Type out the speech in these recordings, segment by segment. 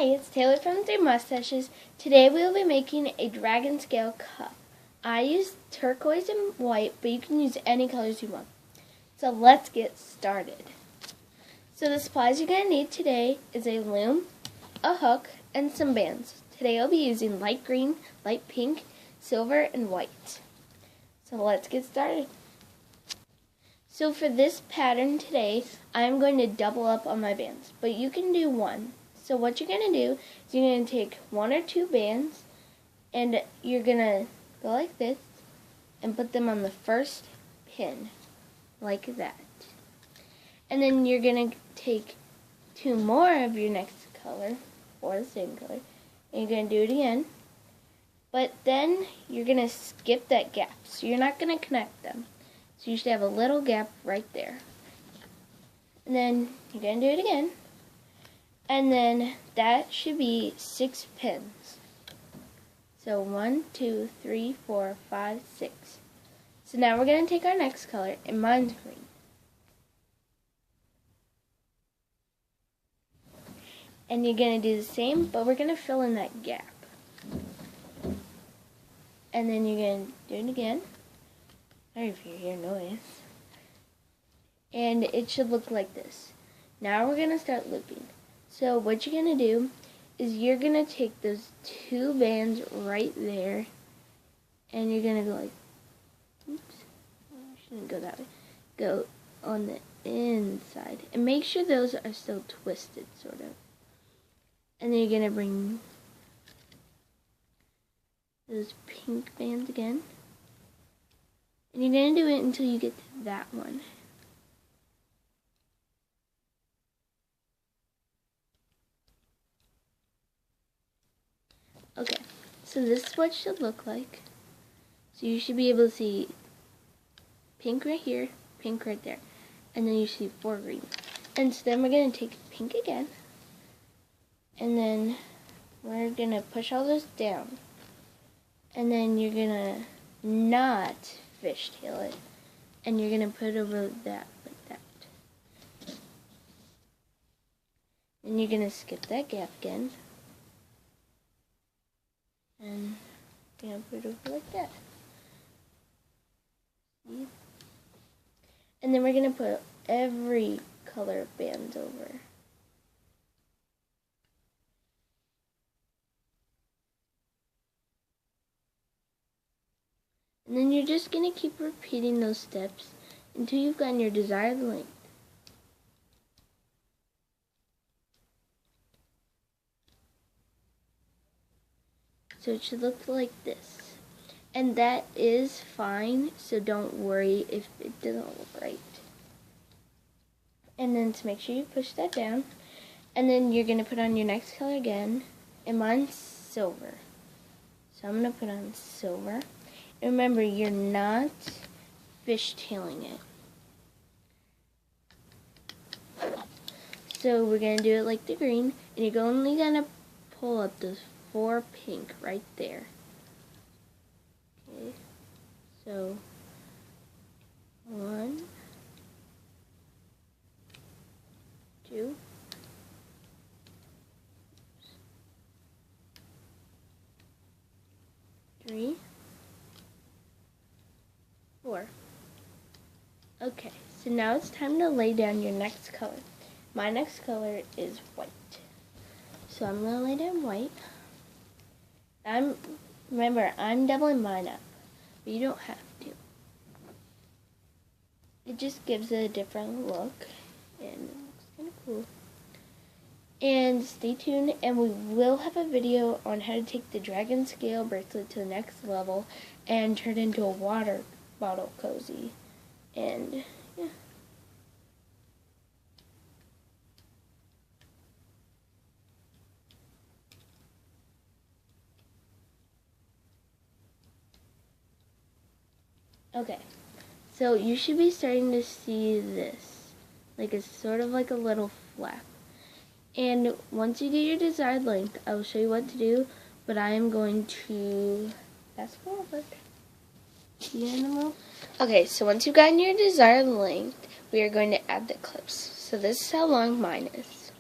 Hi, it's Taylor from Three Mustaches. Today we will be making a dragon scale cup. I used turquoise and white, but you can use any colors you want. So let's get started. So the supplies you're going to need today is a loom, a hook, and some bands. Today I'll be using light green, light pink, silver, and white. So let's get started. So for this pattern today, I'm going to double up on my bands, but you can do one. So what you're going to do is you're going to take one or two bands and you're going to go like this and put them on the first pin, like that. And then you're going to take two more of your next color, or the same color, and you're going to do it again. But then you're going to skip that gap, so you're not going to connect them. So you should have a little gap right there. And then you're going to do it again. And then that should be 6 pins. So 1, 2, 3, 4, 5, 6. So now we're going to take our next color, and mine's green. And you're going to do the same, but we're going to fill in that gap. And then you're going to do it again. Sorry if you hear noise. And it should look like this. Now we're going to start looping. So what you're going to do is you're going to take those two bands right there. And you're going to go like, oops, I shouldn't go that way. Go on the inside. And make sure those are still twisted, sort of. And then you're going to bring those pink bands again. And you're going to do it until you get to that one. Okay, so this is what it should look like. So you should be able to see pink right here, pink right there. And then you see 4 green. And so then we're going to take pink again. And then we're going to push all those down. And then you're going to not fishtail it, and you're going to put it over that like that. And you're going to skip that gap again, and you're going to put it over like that. See? And then we're going to put every color band over. And then you're just going to keep repeating those steps until you've gotten your desired length. So it should look like this. And that is fine, so don't worry if it doesn't look right. And then to make sure you push that down. And then you're going to put on your next color again. And mine's silver. So I'm going to put on silver. Remember, you're not fishtailing it. So we're going to do it like the green, and you're only going to pull up those 4 pink right there. Okay, so 1, 2, 3, 4. Okay, so now it's time to lay down your next color. My next color is white. So I'm going to lay down white. Remember, I'm doubling mine up, but you don't have to. It just gives it a different look, and it looks kind of cool. And stay tuned, and we will have a video on how to take the dragon scale bracelet to the next level and turn it into a water bottle cozy. And yeah. Okay, so you should be starting to see this, like it's sort of like a little flap. And once you get your desired length, I will show you what to do, but I am going to fast forward. See you in a little. Okay, so once you've gotten your desired length, we are going to add the clips. So this is how long mine is.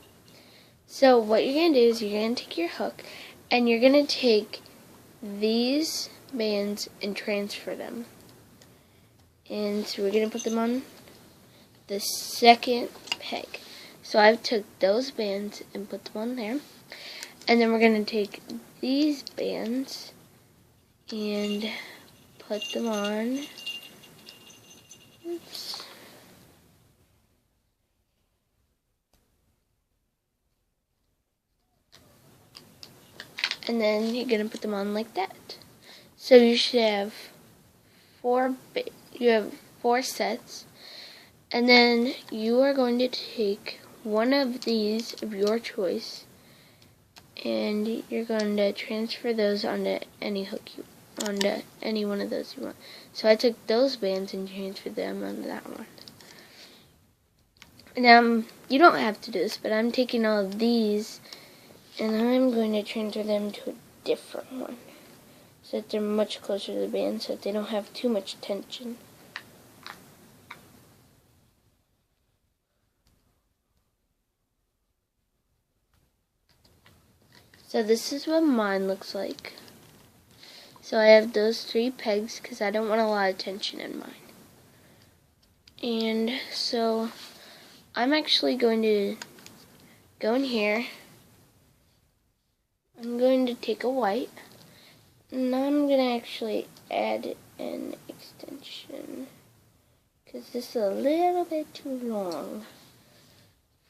So what you're going to do is you're going to take your hook and you're going to take these bands and transfer them. And so we're going to put them on the second peg. So I've took those bands and put them on there. And then we're going to take these bands and put them on. Oops. And then you're going to put them on like that. So you should have four sets. And then you are going to take one of these of your choice and you're going to transfer those onto any hook onto any one of those you want. So I took those bands and transferred them onto that one. Now you don't have to do this, but I'm taking all of these and I'm going to transfer them to a different one so that they're much closer to the band so that they don't have too much tension. So this is what mine looks like. So I have those 3 pegs because I don't want a lot of tension in mine. And so I'm actually going to go in here. I'm going to take a white. And I'm going to actually add an extension because this is a little bit too long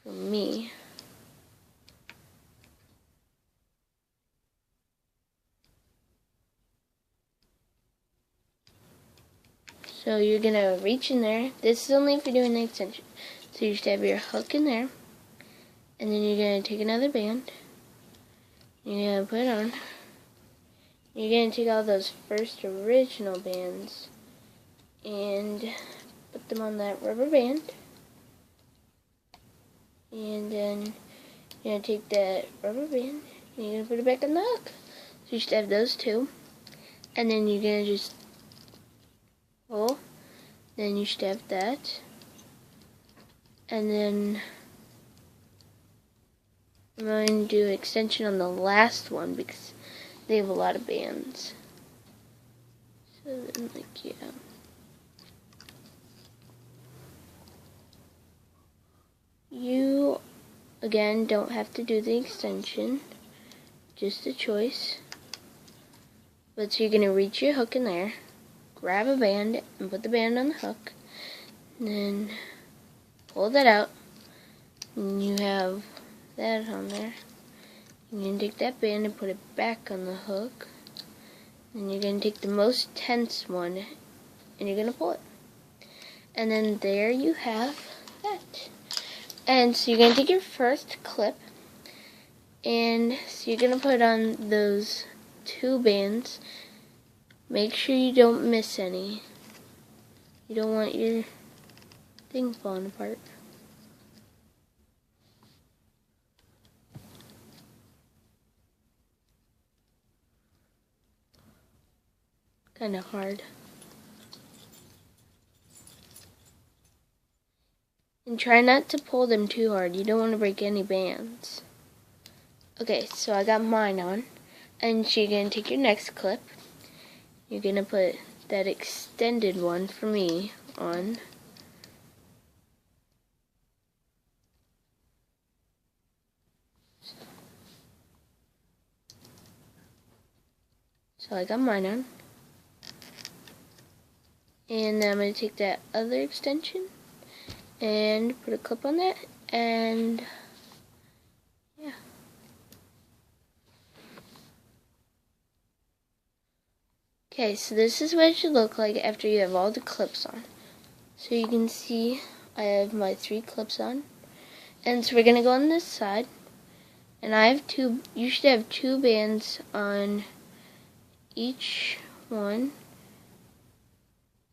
for me. So you're going to reach in there. This is only if you're doing the extension. So you should have your hook in there. And then you're going to take another band. You're going to put it on. You're going to take all those first original bands and put them on that rubber band. And then you're going to take that rubber band and you're going to put it back on the hook. So you should have those 2. And then you're going to just pull. Then you should have that. And then I'm going to do extension on the last one because they have a lot of bands. So then, like, yeah. You, again, don't have to do the extension. Just a choice. But so you're going to reach your hook in there. Grab a band and put the band on the hook. And then pull that out. And you have that on there. You're going to take that band and put it back on the hook. And you're going to take the most tense one and you're going to pull it. And then there you have that. And so you're going to take your first clip and so you're going to put on those 2 bands. Make sure you don't miss any. You don't want your thing falling apart. Kind of hard. And try not to pull them too hard. You don't want to break any bands. Okay, so I got mine on. And so you're going to take your next clip. You're going to put that extended one for me on. So I got mine on. And then I'm going to take that other extension and put a clip on that, and yeah. Okay, so this is what it should look like after you have all the clips on. So you can see I have my 3 clips on. And so we're going to go on this side. And I have 2, you should have 2 bands on each one.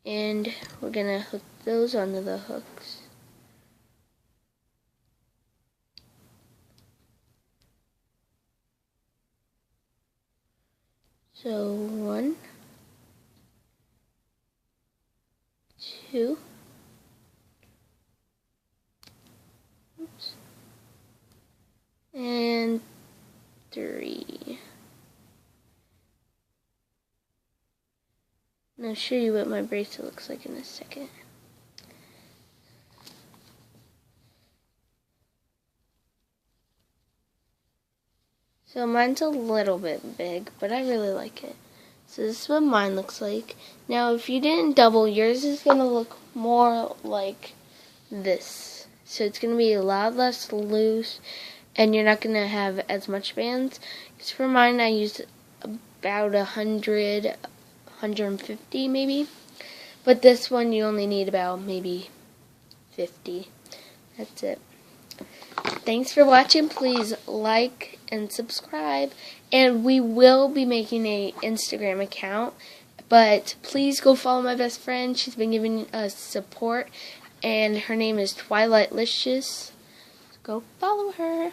And we're going to hook those onto the hooks. So 1, 2, oops, and 3. And I'll show you what my bracelet looks like in a second. So mine's a little bit big, but I really like it. So this is what mine looks like. Now if you didn't double, yours is going to look more like this. So it's going to be a lot less loose, and you're not going to have as much bands. Because for mine I used about 100, 150 maybe. But this one you only need about maybe 50. That's it. Thanks for watching. Please like and subscribe. And we will be making an Instagram account. But please go follow my best friend. She's been giving us support. And her name is Twilightlicious. Go follow her.